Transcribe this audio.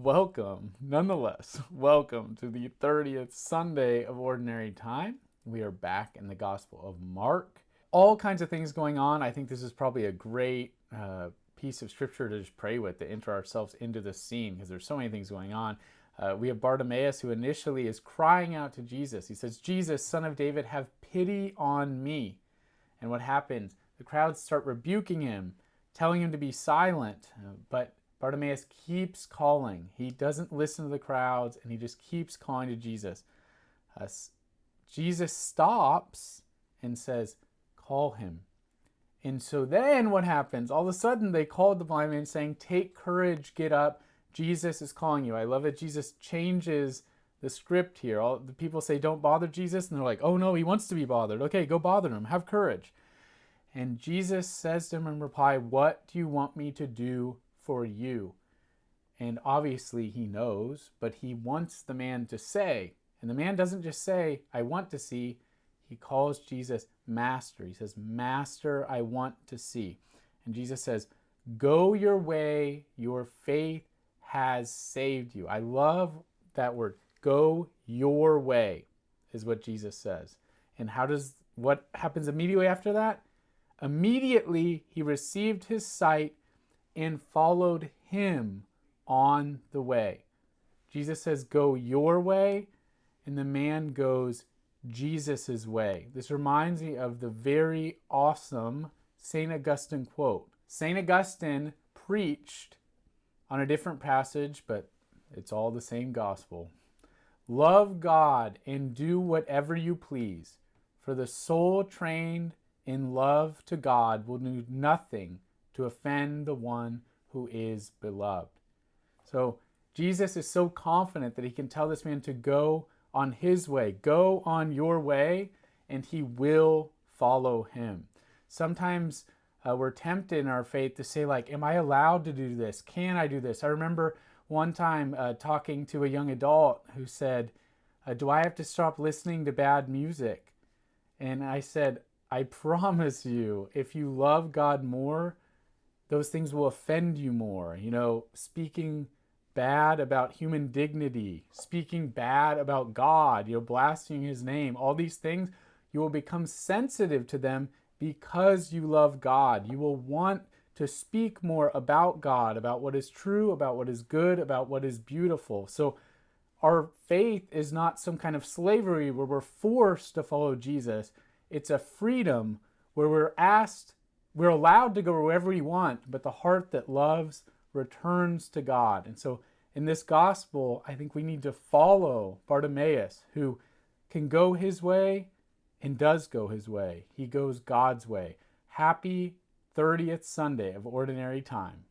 Welcome to the 30th Sunday of Ordinary Time. We are back in the Gospel of Mark. All kinds of things going on. I think this is probably a great piece of scripture to just pray with, to enter ourselves into this scene, because there's so many things going on. We have Bartimaeus, who initially is crying out to Jesus. He says, "Jesus, Son of David, have pity on me." And what happens? The crowds start rebuking him, telling him to be silent, but Bartimaeus keeps calling. He doesn't listen to the crowds, and he just keeps calling to Jesus. Jesus stops and says, "Call him." And so then what happens? All of a sudden, they called the blind man saying, "Take courage, get up. Jesus is calling you." I love it. Jesus changes the script here. All the people say, "Don't bother Jesus." And they're like, "Oh no, he wants to be bothered. Okay, go bother him. Have courage." And Jesus says to him in reply, "What do you want me to do for you?" And obviously he knows, but he wants the man to say. And the man doesn't just say, "I want to see." He calls Jesus Master. He says, "Master, I want to see." And Jesus says, "Go your way. Your faith has saved you." I love that word. Go your way is what Jesus says. And what happens immediately after that? Immediately he received his sight and followed him on the way. Jesus says, "Go your way," and the man goes Jesus's way. This reminds me of the very awesome St. Augustine quote. St. Augustine preached on a different passage, but it's all the same gospel. "Love God and do whatever you please, for the soul trained in love to God will do nothing to offend the one who is beloved." So Jesus is so confident that he can tell this man to go on his way. Go on your way, and he will follow him. Sometimes we're tempted in our faith to say, like, "Am I allowed to do this? Can I do this?" I remember one time talking to a young adult who said, "Do I have to stop listening to bad music?" And I said, "I promise you, if you love God more, those things will offend you more." Speaking bad about human dignity, speaking bad about God, blaspheming his name, all these things, you will become sensitive to them because you love God. You will want to speak more about God, about what is true, about what is good, about what is beautiful. So our faith is not some kind of slavery where we're forced to follow Jesus. It's a freedom where we're allowed to go wherever we want, but the heart that loves returns to God. And so in this gospel, I think we need to follow Bartimaeus, who can go his way and does go his way. He goes God's way. Happy 30th Sunday of Ordinary Time.